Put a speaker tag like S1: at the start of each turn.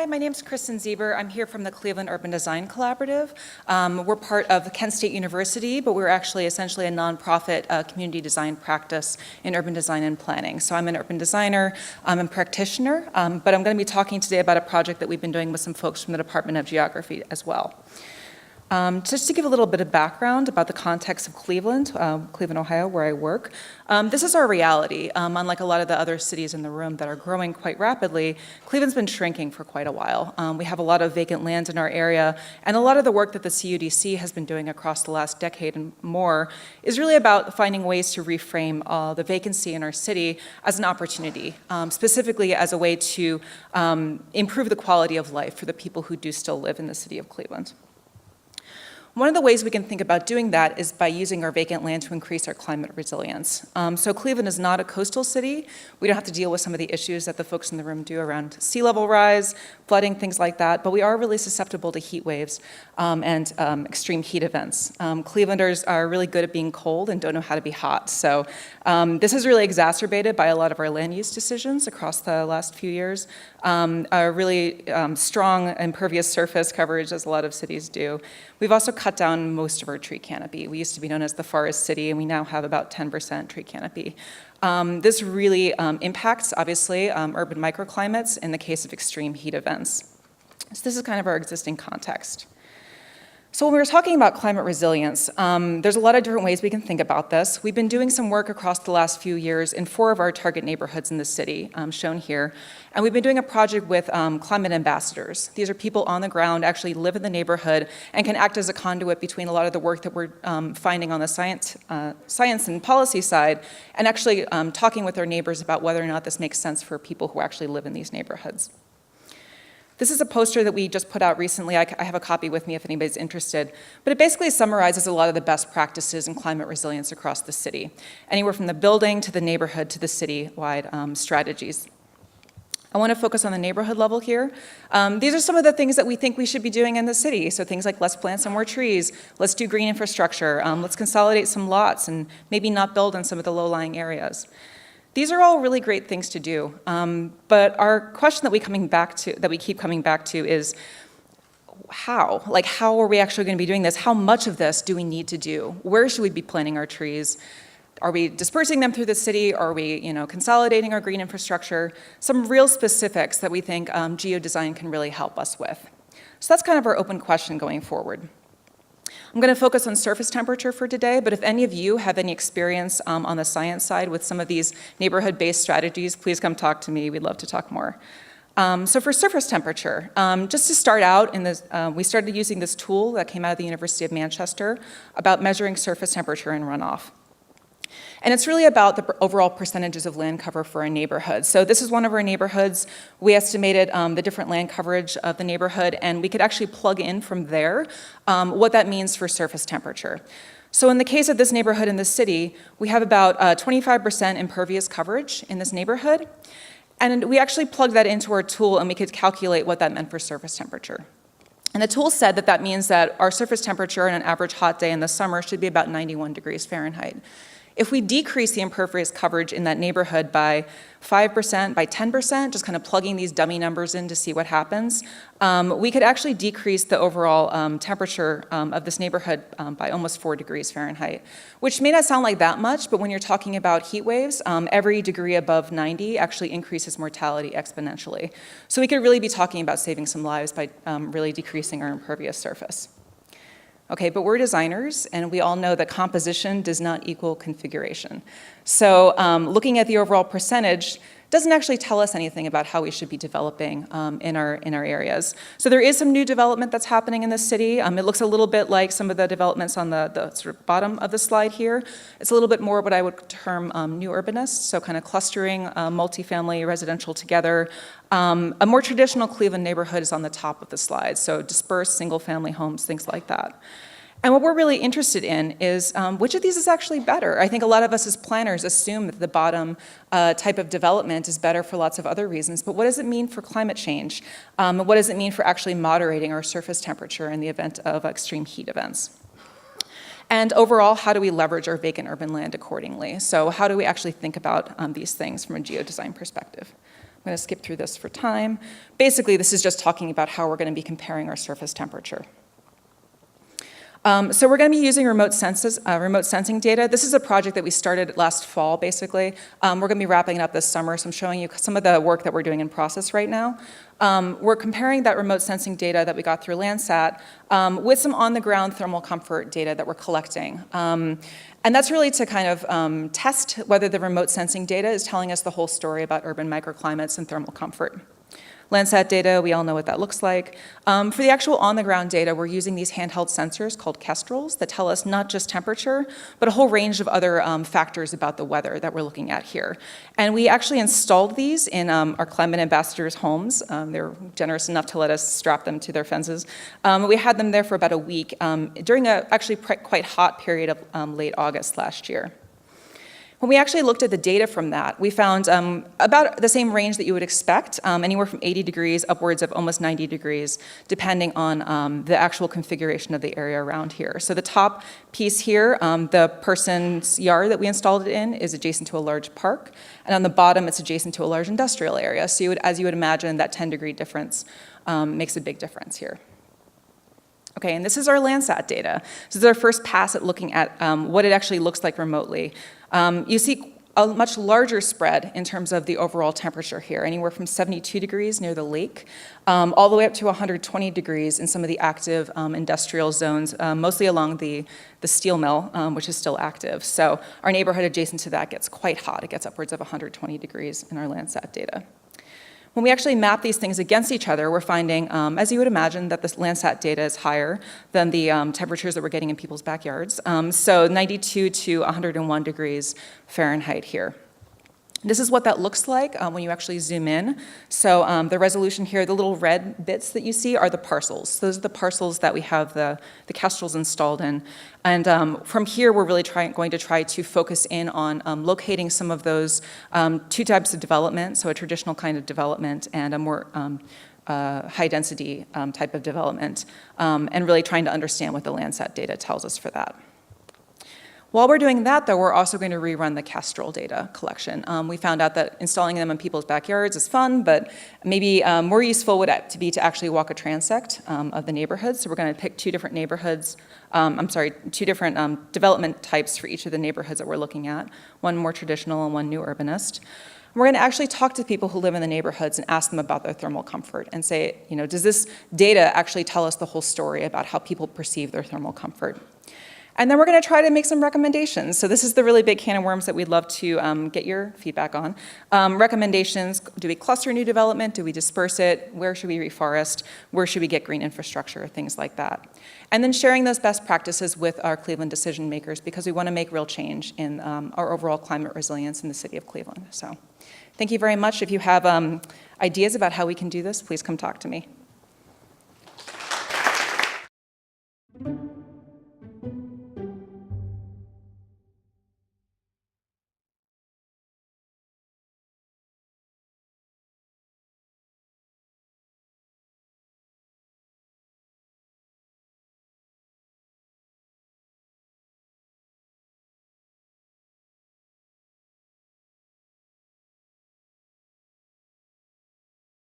S1: Hi, my name is Kristen Zieber. I'm here from the Cleveland Urban Design Collaborative. We're part of Kent State University, but we're actually essentially a nonprofit community design practice in urban design and planning. So I'm an urban designer, I'm a practitioner, but I'm going to be talking today about a project that we've been doing with some folks from the Department of Geography as well. Just to give a little bit of background about the context of Cleveland, Ohio, where I work, this is our reality. Unlike a lot of the other cities in the room that are growing quite rapidly, Cleveland's been shrinking for quite a while. We have a lot of vacant land in our area, and a lot of the work that the CUDC has been doing across the last decade and more is really about finding ways to reframe the vacancy in our city as an opportunity, specifically as a way to improve the quality of life for the people who do still live in the city of Cleveland. One of the ways we can think about doing that is by using our vacant land to increase our climate resilience. So Cleveland is not a coastal city. We don't have to deal with some of the issues that the folks in the room do around sea level rise, flooding, things like that, but we are really susceptible to heat waves and extreme heat events. Clevelanders are really good at being cold and don't know how to be hot. So this is really exacerbated by a lot of our land use decisions across the last few years. A really strong impervious surface coverage, as a lot of cities do. We've also cut down most of our tree canopy. We used to be known as the forest city, and we now have about 10% tree canopy. This really impacts, obviously, urban microclimates in the case of extreme heat events. So this is kind of our existing context. So when we were talking about climate resilience, there's a lot of different ways we can think about this. We've been doing some work across the last few years in 4 of our target neighborhoods in the city, shown here. And we've been doing a project with climate ambassadors. These are people on the ground, actually live in the neighborhood, and can act as a conduit between a lot of the work that we're finding on the science and policy side, and actually talking with their neighbors about whether or not this makes sense for people who actually live in these neighborhoods. This is a poster that we just put out recently. I have a copy with me if anybody's interested. But it basically summarizes a lot of the best practices in climate resilience across the city, anywhere from the building to the neighborhood to the city-wide strategies. I want to focus on the neighborhood level here. These are some of the things that we think we should be doing in the city. So things like let's plant some more trees, let's do green infrastructure, let's consolidate some lots and maybe not build in some of the low-lying areas. These are all really great things to do, but our question that we keep coming back to is how? Like, how are we actually going to be doing this? How much of this do we need to do? Where should we be planting our trees? Are we dispersing them through the city? Are we, consolidating our green infrastructure? Some real specifics that we think geodesign can really help us with. So that's kind of our open question going forward. I'm going to focus on surface temperature for today, but if any of you have any experience on the science side with some of these neighborhood-based strategies, please come talk to me. We'd love to talk more. So for surface temperature, just to start out, we started using this tool that came out of the University of Manchester about measuring surface temperature in runoff. And it's really about the overall percentages of land cover for a neighborhood. So this is one of our neighborhoods. We estimated the different land coverage of the neighborhood, and we could actually plug in from there what that means for surface temperature. So in the case of this neighborhood in the city, we have about 25% impervious coverage in this neighborhood. And we actually plugged that into our tool, and we could calculate what that meant for surface temperature. And the tool said that that means that our surface temperature on an average hot day in the summer should be about 91 degrees Fahrenheit. If we decrease the impervious coverage in that neighborhood by 5%, by 10%, just kind of plugging these dummy numbers in to see what happens, we could actually decrease the overall temperature of this neighborhood by almost 4 degrees Fahrenheit, which may not sound like that much, but when you're talking about heat waves, every degree above 90 actually increases mortality exponentially. So we could really be talking about saving some lives by really decreasing our impervious surface. Okay, but we're designers, and we all know that composition does not equal configuration. So looking at the overall percentage doesn't actually tell us anything about how we should be developing in our areas. So there is some new development that's happening in the city. It looks a little bit like some of the developments on the sort of bottom of the slide here. It's a little bit more what I would term new urbanist, so kind of clustering multifamily residential together. A more traditional Cleveland neighborhood is on the top of the slide, so dispersed single-family homes, things like that. And what we're really interested in is which of these is actually better. I think a lot of us as planners assume that the bottom type of development is better for lots of other reasons, but what does it mean for climate change? What does it mean for actually moderating our surface temperature in the event of extreme heat events? And overall, how do we leverage our vacant urban land accordingly? So how do we actually think about these things from a geodesign perspective? going to skip through this for time. Basically, this is just talking about how we're going to be comparing our surface temperature. So we're going to be using remote sensing data. This is a project that we started last fall, basically. We're going to be wrapping it up this summer, so I'm showing you some of the work that we're doing in process right now. We're comparing that remote sensing data that we got through Landsat with some on-the-ground thermal comfort data that we're collecting. And that's really to kind of test whether the remote sensing data is telling us the whole story about urban microclimates and thermal comfort. Landsat data, we all know what that looks like. For the actual on-the-ground data, we're using these handheld sensors called kestrels that tell us not just temperature, but a whole range of other factors about the weather that we're looking at here. And we actually installed these in our climate ambassadors' homes. They were generous enough to let us strap them to their fences. We had them there for about a week during a actually quite hot period of late August last year. When we actually looked at the data from that, we found about the same range that you would expect, anywhere from 80 degrees upwards of almost 90 degrees, depending on the actual configuration of the area around here. So the top piece here, the person's yard that we installed it in is adjacent to a large park, and on the bottom it's adjacent to a large industrial area. So as you would imagine, that 10-degree difference makes a big difference here. Okay, and this is our Landsat data. This is our first pass at looking at what it actually looks like remotely. You see a much larger spread in terms of the overall temperature here, anywhere from 72 degrees near the lake, all the way up to 120 degrees in some of the active industrial zones, mostly along the steel mill, which is still active. So our neighborhood adjacent to that gets quite hot. It gets upwards of 120 degrees in our Landsat data. When we actually map these things against each other, we're finding, as you would imagine, that this Landsat data is higher than the temperatures that we're getting in people's backyards. So 92 to 101 degrees Fahrenheit here. This is what that looks like when you actually zoom in. So the resolution here, the little red bits that you see are the parcels. Those are the parcels that we have the kestrels installed in. And from here, we're really going to try to focus in on locating some of those two types of development, so a traditional kind of development and a more high-density type of development, and really trying to understand what the Landsat data tells us for that. While we're doing that, though, we're also going to rerun the kestrel data collection. We found out that installing them in people's backyards is fun, but maybe more useful would be to actually walk a transect of the neighborhoods. So we're going to pick two different neighborhoods, two different development types for each of the neighborhoods that we're looking at, one more traditional and one new urbanist. We're going to actually talk to people who live in the neighborhoods and ask them about their thermal comfort and say, does this data actually tell us the whole story about how people perceive their thermal comfort? And then we're going to try to make some recommendations. So this is the really big can of worms that we'd love to get your feedback on. Recommendations, do we cluster new development? Do we disperse it? Where should we reforest? Where should we get green infrastructure? Things like that. And then sharing those best practices with our Cleveland decision makers because we want to make real change in our overall climate resilience in the city of Cleveland. So thank you very much. If you have ideas about how we can do this, please come talk to me.